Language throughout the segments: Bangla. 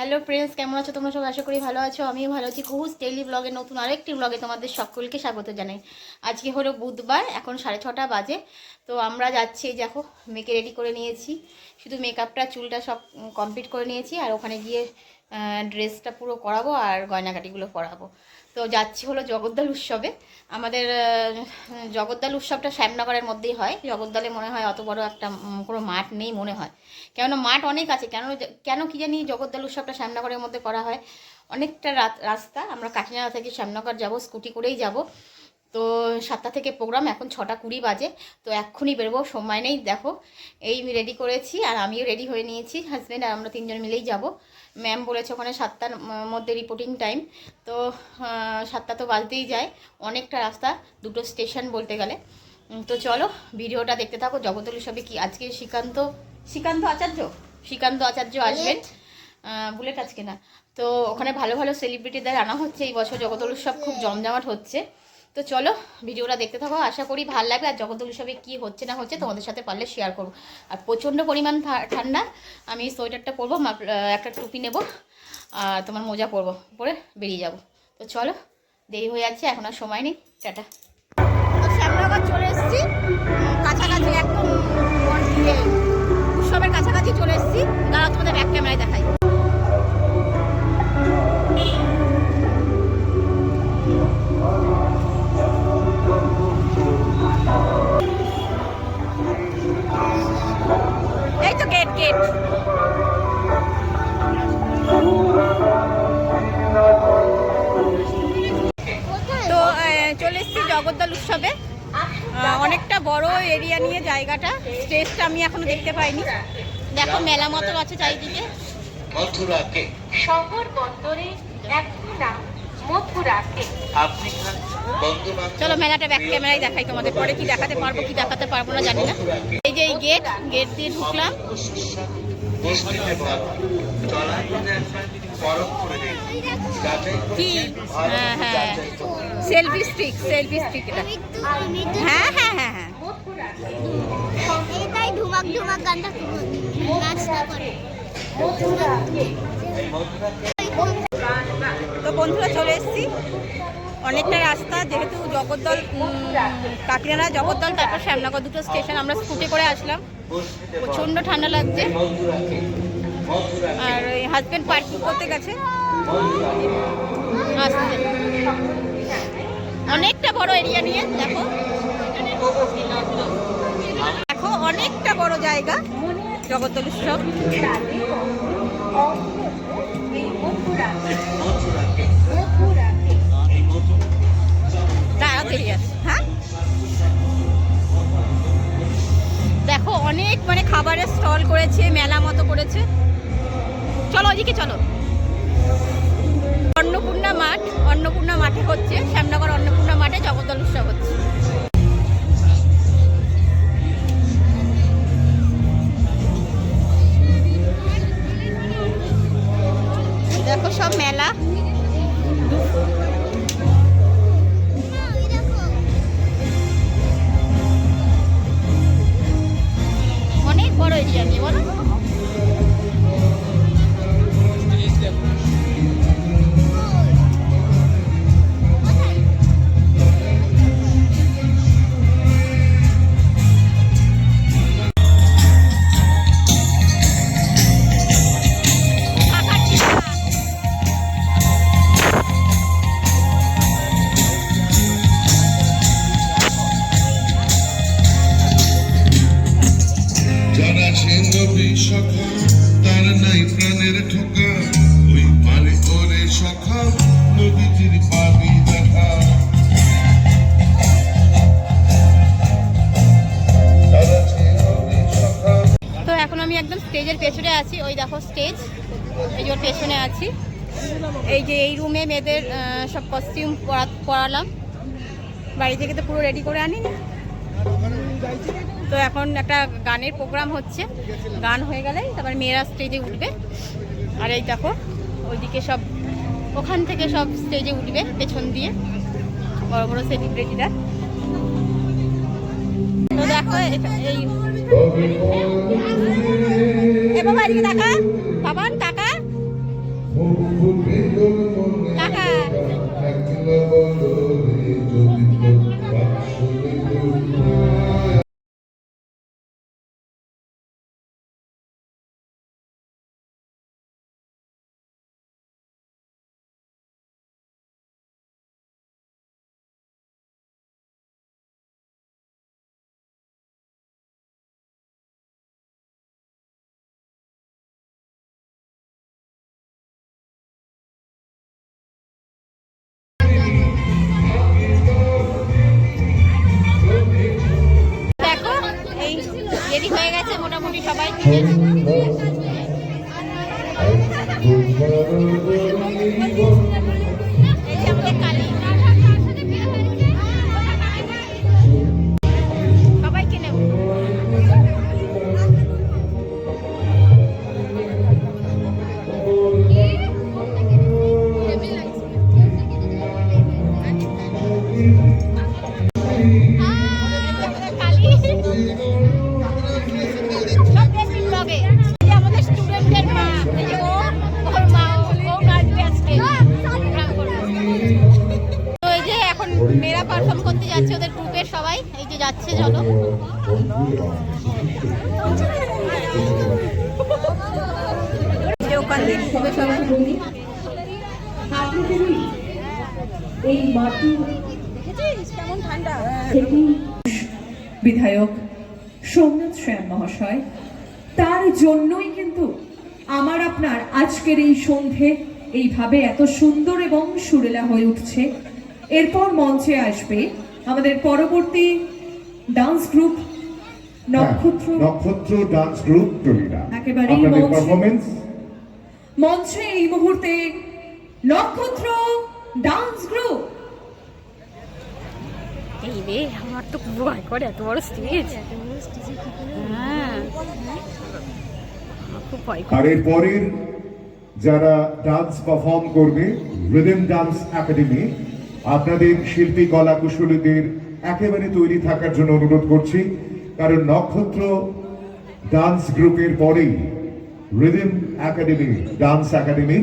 হ্যালো ফ্রেন্ডস, কেমন আছো তোমরা সব? আশা করি ভালো আছো। আমিও ভালো আছি। কুহুস ডেইলি ব্লগে নতুন আরেকটি ব্লগে তোমাদের সকলকে স্বাগত জানাই। আজকে হলো বুধবার, এখন 6:30 বাজে। তো আমরা যাচ্ছি, এই দেখো মেয়েকে রেডি করে নিয়েছি, শুধু মেকআপটা চুলটা সব কমপ্লিট করে নিয়েছি। আর ওখানে গিয়ে ড্রেসটা পুরো করাবো আর গয়নাগাটিগুলো পরাবো। তো যাচ্ছি হলো জগদ্দল উৎসবে। আমাদের জগদ্দল উৎসবটা শ্যামনগরের মধ্যেই হয়। জগদ্দলে মনে হয় অত বড় একটা কোনো মাঠ নেই মনে হয়, কেননা মাঠ অনেক আছে। কেন কি জানি জগদ্দল উৎসবটা শ্যামনগরের মধ্যে করা হয়। অনেকটা রাস্তা, আমরা কাকিনাড়া থেকে শ্যামনগর যাব, স্কুটি করেই যাব। তো 7টা থেকে প্রোগ্রাম, এখন 6:20 বাজে। তো এক্ষুনি বেরোবো, সময় নেই। দেখো এই রেডি করেছি আর আমিও রেডি হয়ে নিয়েছি, হাজব্যান্ড আর আমরা 3জন মিলেই যাব। ম্যাম বলেছে ওখানে 7টার মধ্যে রিপোর্টিং টাইম। তো 7টা তো বাজতেই যায়, অনেকটা রাস্তা, দুটো স্টেশন বলতে গেলে। তো চলো ভিডিওটা দেখতে থাকো। জগদ্দল উৎসবে কি আজকে শ্রীকান্ত আচার্য আসবেন, বুলেট আজকে না। তো ওখানে ভালো ভালো সেলিব্রিটিদের আনা হচ্ছে এই বছর। জগদ্দল উৎসব খুব জমজমাট হচ্ছে। তো চলো ভিডিওটা দেখতে থাকো, আশা করি ভালো লাগবে। আর জগদ্দল উৎসবে কী হচ্ছে না হচ্ছে তোমাদের সাথে পারলে শেয়ার করবো। আর প্রচণ্ড পরিমাণ ঠান্ডা, আমি সোয়েটারটা পরবো, একটা টুপি নেবো আর তোমার মোজা পরবো, পরে বেরিয়ে যাব। তো চলো, দেরি হয়ে যাচ্ছে, এখন আর সময় নেই। টাটা। শ্যামনগর চলে এসেছি, কাছাকাছি একদম উৎসবের কাছাকাছি চলে এসেছি। দাঁড়াও তোমাদের ব্যাক ক্যামেরায় দেখাই। এই তো গেট। তো চলে এসেছি জগদ্দল উৎসবে। অনেকটা বড় এরিয়া নিয়ে জায়গাটা, স্টেজটা আমি এখনো দেখতে পাইনি। দেখো মেলা মতো আছে চারিদিকে। শহর বন্দরে চলো মেলাটা ব্যাক ক্যামেরায় দেখাই তোমাদের, পরে কি দেখাতে পারবো কি দেখাতে পারবো না জানি না। এই যে এই গেট দিয়ে ঢুকলাম। কি হ্যাঁ সেলফি স্টিক এটা। হ্যাঁ এটাই ধুমাক গানটা নাচটা করে। তো বন্ধুরা চলে এসেছি, অনেকটা রাস্তা, যেহেতু জগদ্দল কাকিনাড়া জগদ্দল তারপর শ্যামনগর দুটো স্টেশন। আমরা স্কুটি করে আসলাম, প্রচণ্ড ঠান্ডা লাগছে। আর ওই হাজব্যান্ড পার্কিং করতে গেছে, আসছে। অনেকটা বড় এরিয়া নিয়ে দেখো অনেকটা বড় জায়গা জগদ্দল উৎসব। হ্যাঁ দেখো অনেক খাবারের স্টল করেছে, মেলা মতো করেছে। চলো ওদিকে চলো। অন্নপূর্ণা মাঠে হচ্ছে, শ্যামনগর অন্নপূর্ণা মাঠে জগদ্দল উৎসব হচ্ছে। দেখো সব মেলা, অনেক বড় এরিয়া নিয়ে বলো। তার নাই প্রাণের ঠোকা, ওই পারে ওরে সখা, নদীটির পাবি দেখা। তো এখন আমি একদম স্টেজের পেছনে আছি, ওই দেখো স্টেজ, এই যে ওর পেছনে আছি। এই যে এই রুমে মেয়েদের সব কস্টিউম পরালাম, বাড়ি থেকে তো পুরো রেডি করে আনিনি। তো এখন একটা গানের প্রোগ্রাম হচ্ছে, গান হয়ে গেলেই তারপর মেয়েরা স্টেজে উঠবে। আর এই দেখো ওইদিকে সব, ওখান থেকে সব স্টেজে উঠবে পেছন দিয়ে বড় বড় সেলিব্রিটিরা। তো দেখো এই বাবা এদিকে তাকা, বাবান তাকা। টাকা দেখো এই রেডি হয়ে গেছে মোটামুটি সবাই। এই যে আমাদের কালী সবাইকে নেব। মেয়েরা পারফর্ম করতে যাচ্ছে ওদের গ্রুপের সবাই, এই যে যাচ্ছে চলো। বিধায়ক সোমনাথ শ্যাম মহাশয়, তার জন্যই কিন্তু আমার আপনার আজকের এই সন্ধে এইভাবে এত সুন্দর এবং সুরেলা হয়ে উঠছে। এরপর মঞ্চে আসবে আমাদের পরবর্তী ডান্স গ্রুপ নক্ষত্র ডান্স গ্রুপ টলিরা। একেবারে মঞ্চে এই মুহূর্তে নক্ষত্র ডান্স গ্রুপ। এই রে আমার তো ভয় করে, এত বড় স্টেজ। হ্যাঁ খুব ভয় করে। আর এরপরের যারা ডান্স পারফর্ম করবে রিদম ডান্স একাডেমি, আপনাদের শিল্পী কলা কুশলীদের একেবারে তৈরি থাকার জন্য অনুরোধ করছি, কারণ নক্ষত্র ডান্স গ্রুপের পরেই rhythm academy dance academy.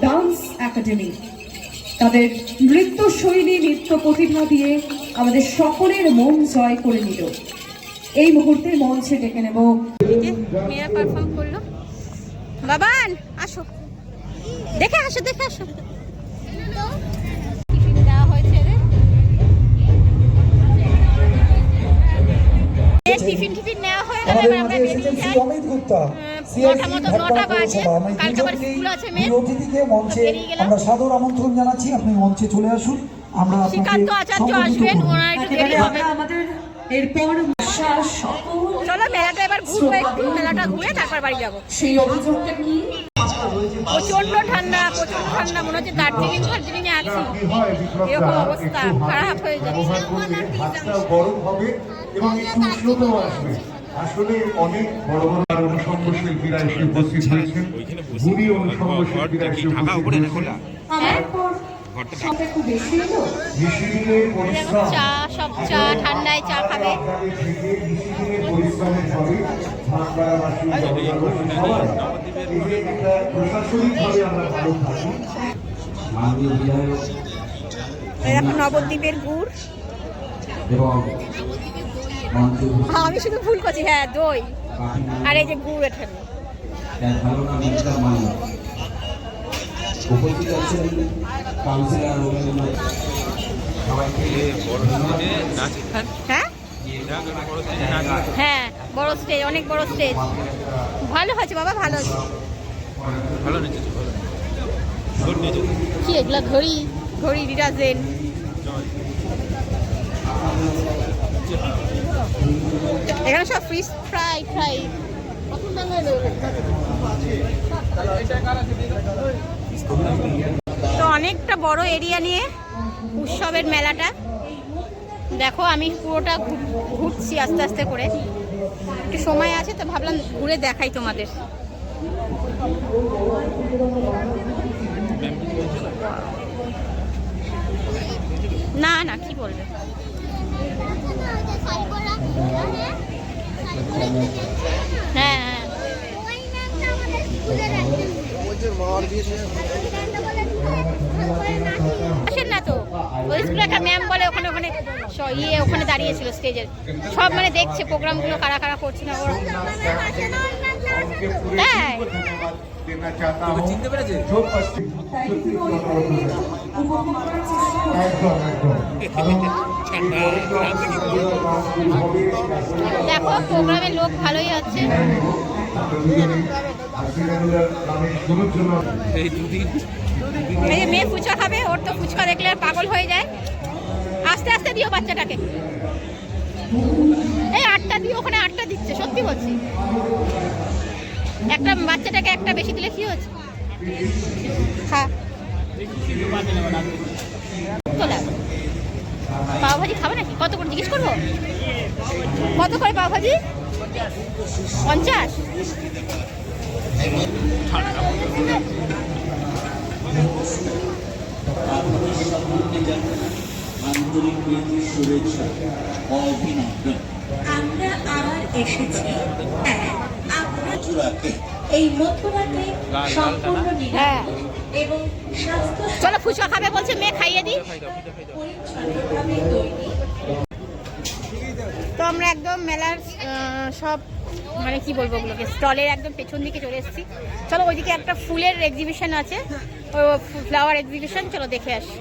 Dance academy তাদের নৃত্য শৈলী নৃত্য প্রতিভা দিয়ে আমাদের সকলের মন জয় করে নিল। এই মুহূর্তে মঞ্চে ডেকে নেব মেয়েরা পারফর্ম করলো। বাবান আসো, দেখে আসো দেখে আসো। টিফিন দেওয়া হয়েছে টিফিন নেওয়া হয়ে গেলে এবার আমরা বেরিয়ে যাই। নটা বাজে, কালকে আবার স্কুল আছে মেয়ের। আমরা সাদর আমন্ত্রণ জানাচ্ছি, আপনি মঞ্চে চলে আসুন। আমরা শ্রীকান্ত আচার্য আসবেন, ওনার একটু দেরি হবে। আমাদের এরপর চলো মেলাটা এবার ঘুরবো, একটু মেলাটা ঘুরে তারপর বাড়ি যাবো। সেই অভিযোগটা কি? প্রচন্ড ঠান্ডা মনে হচ্ছে দার্জিলিং এ আছি, এরকম অবস্থা খারাপ হয়ে যাচ্ছে। গরম হবে এবং একটু উষ্ণতাও আসবে। আসলে অনেক বড় বড় অনুষঙ্গ শিল্পীরা এসে উপস্থিত হয়েছেন, গুণী অনুষঙ্গ শিল্পীরা এসে উপস্থিত হয়েছেন। চা সব চা ঠান্ডায় চা খাবে। নবদ্বীপের গুড়, আমি শুধু ভুল করছি, হ্যাঁ দই আর এই যে গুড় এখানে। উপস্থিত আছেন কাউন্সিলর হ্যাঁ বড় স্টেজ, অনেক বড় স্টেজ। ভালো হয়েছে বাবা, ভালো হয়েছে। কি এগুলা? ঘড়ি ডিটারজেন্ট। এখানে সব ফিশ ফ্রাই। তো অনেকটা বড় এরিয়া নিয়ে উৎসবের মেলাটা, দেখো আমি পুরোটা ঘুরছি আস্তে আস্তে করে, একটু সময় আছে তো ভাবলাম ঘুরে দেখাই তোমাদের। না না কি বলবে, শাড়ি পরা হ্যাঁ হ্যাঁ ওই ম্যামটা আমাদের স্কুলের একজন আসেন না তো, ওই স্কুলে একটা ম্যাম বলে ওখানে ওখানে ওখানে দাঁড়িয়েছিল স্টেজের, সব মানে দেখছে প্রোগ্রামগুলো কারা কারা করছে না ওরা। হ্যাঁ চিনতে পেরেছে? দেখো প্রোগ্রামের লোক ভালোই আছে। এই দুদিন এই যে মেয়ে ফুচকা খাবে, ওর তো ফুচকা দেখলে পাগল হয়ে যায়। আস্তে আস্তে দিও বাচ্চাটাকে, এই 8টা দিও, ওখানে 8টা দিচ্ছে, সত্যি বলছি। একটা বাচ্চাটাকে একটা বেশি দিলে কি হচ্ছে, হ্যাঁ পাওভাজি খাবে নাকি? কত করে জিজ্ঞেস করবো? কত করে পাওভাজি? 50? আন্তরিক প্রীতি শুভেচ্ছা ও অভিনন্দন। আমরা আবার এসেছি মথুরাতে। এই মথুরাতে সম্পূর্ণ নিরাপদ এবং স্বাস্থ্য চলো ফুচকা খাবে বলছে, মেয়ে খাইয়ে দিই। পরিচ্ছন্নভাবে তৈরি। তো আমরা একদম মেলার সব মানে কি বলবো ওগুলোকে, স্টলের একদম পেছন দিকে চলে এসেছি। চলো ওইদিকে একটা ফুলের এক্সিবিশন আছে, ফ্লাওয়ার এক্সিবিশন, চলো দেখে আসি।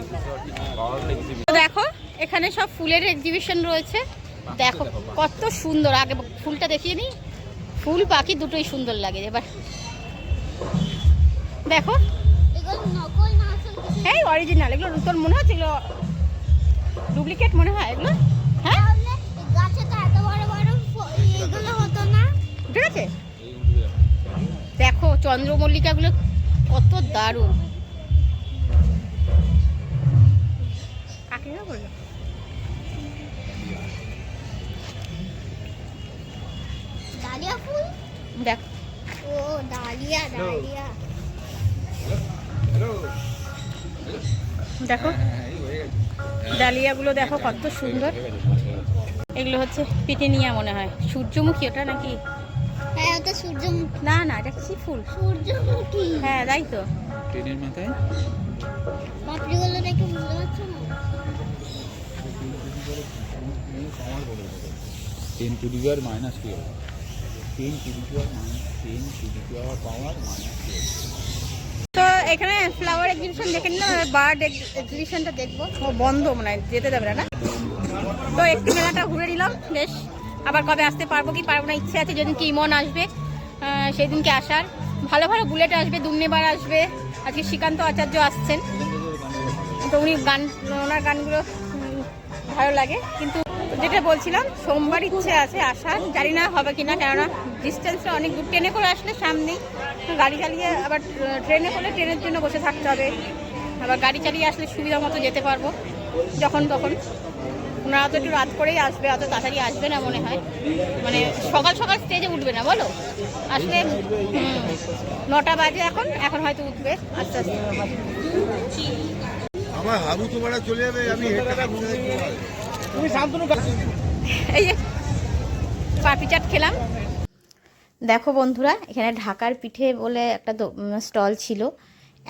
তো দেখো এখানে সব ফুলের এক্সিবিশন রয়েছে, দেখো কত সুন্দর। আগে ফুলটা দেখিয়ে নিই, ফুল পাখি দুটোই সুন্দর লাগে। এবার দেখো এগুলো নকল না আসল কিছু? হ্যাঁ অরিজিনাল, এগুলো তোর মনে হচ্ছে এগুলো ডুপ্লিকেট মনে হয় এগুলো? হ্যাঁ তাহলে গাছে তো এত বড় বড় এগুলো হতো না? ঠিক আছে। দেখো চন্দ্রমল্লিকাগুলো কত দারুণ। কাকিমা বললো ডালিয়া ফুল? দেখ ও ডালিয়া ডালিয়া। দেখো ডালিয়াগুলো দেখো কত সুন্দর। এগুলো হচ্ছে পিটেনিয়া মনে হয়, সূর্যমুখী ওটা নাকি? হ্যাঁ ওটা সূর্যমুখী। না না এটা কি ফুল? সূর্যমুখী। হ্যাঁ তাই তো। ট্রেনের মাথায় পাপড়িগুলো দেখে বুঝতে পারছো না? 10 to the power minus 12, 10 to the power minus 10 to the power power minus 12। তো এখানে ফ্লাওয়ার এক্সিবিশন দেখে না, বার্ড এক্সিবিশনটা দেখবো, ও বন্ধ মনে হয়, যেতে দেবে না। তো একটু মেলাটা ঘুরে নিলাম বেশ, আবার কবে আসতে পারবো কি পারবো না ইচ্ছে আছে, যেদিনকে ইমন আসবে সেই দিনকে আসার। ভালো ভালো বুলেট আসবে, দুর্নিবার আসবে, আজকে শ্রীকান্ত আচার্য আসছেন, তো উনি গান, ওনার গানগুলো ভালো লাগে। কিন্তু যেটা বলছিলাম সোমবার ইচ্ছে আছে আসার, জানি না হবে কিনা, কেননা ডিস্টেন্সটা অনেক দূর। ট্রেনে করে আসলে সামনেই, গাড়ি চালিয়ে আবার ট্রেনে করলে ট্রেনের জন্য বসে থাকতে হবে, আবার গাড়ি চালিয়ে আসলে সুবিধা মতো যেতে পারবো যখন তখন। ওনারা তো একটু রাত করেই আসবে, অত তাড়াতাড়ি আসবে না মনে হয়, মানে সকাল সকাল স্টেজে উঠবে না বলো, আসলে 9টা বাজে এখন, এখন হয়তো উঠবে আস্তে আস্তে। আমার হাবু তোমার চলে যাবে, আমি এই যে পাপড়ি চাট খেলাম। দেখো বন্ধুরা এখানে ঢাকার পিঠে বলে একটা স্টল ছিল,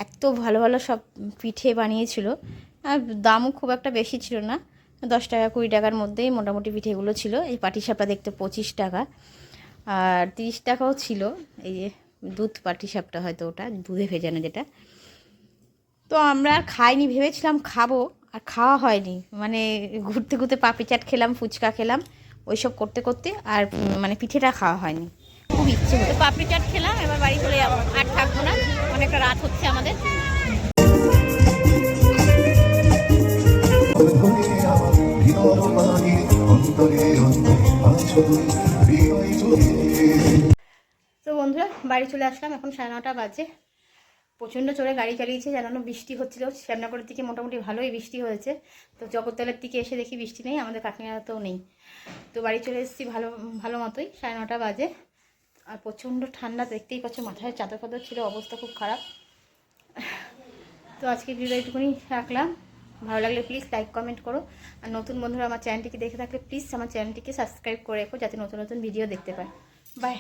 এত ভালো ভালো সব পিঠে বানিয়েছিল, আর দামও খুব একটা বেশি ছিল না, 10 টাকা 20 টাকার মধ্যেই মোটামুটি পিঠেগুলো ছিল। এই পাটিসাপটা দেখতে 25 টাকা, আর 30 টাকাও ছিল এই যে দুধ পাটিসাপটা, হয়তো ওটা দুধে ভেজানো যেটা। তো আমরা আর খাইনি, ভেবেছিলাম খাবো, আর খাওয়া হয়নি, মানে ঘুরতে ঘুরতে পাপড়ি চাট খেলাম, ফুচকা খেলাম, ওইসব করতে করতে আর মানে পিঠেটা খাওয়া হয়নি। খুব ইচ্ছে হতো, পাপড়ি চাট খেলাম, এবার বাড়ি চলে যাবো, আর থাকবো না, অনেকটা রাত হচ্ছে আমাদের। তো বন্ধুরা বাড়ি চলে আসলাম, এখন 9:30 বাজে। প্রচণ্ড জোরে গাড়ি চালিয়েছে, জানানো বৃষ্টি হচ্ছিলো। শ্যামনগরের দিকে মোটামুটি ভালোই বৃষ্টি হয়েছে, তো জগদ্দলের দিকে এসে দেখি বৃষ্টি নেই, আমাদের কাকিনাড়াতেও নেই। তো বাড়ি চলে এসেছি ভালো ভালো মতোই, 9:30 বাজে। আর প্রচণ্ড ঠান্ডা, দেখতেই পাচ্ছ, মাথায় চাদর ফাদর ছিল, অবস্থা খুব খারাপ। তো আজকে ভিডিও এইটুকুনি রাখলাম। ভালো লাগলে প্লিজ লাইক কমেন্ট করো, আর নতুন বন্ধুরা আমার চ্যানেলটিকে দেখে থাকলে প্লিজ আমার চ্যানেলটিকে সাবস্ক্রাইব করে রেখো, যাতে নতুন নতুন ভিডিও দেখতে পায়। বাই।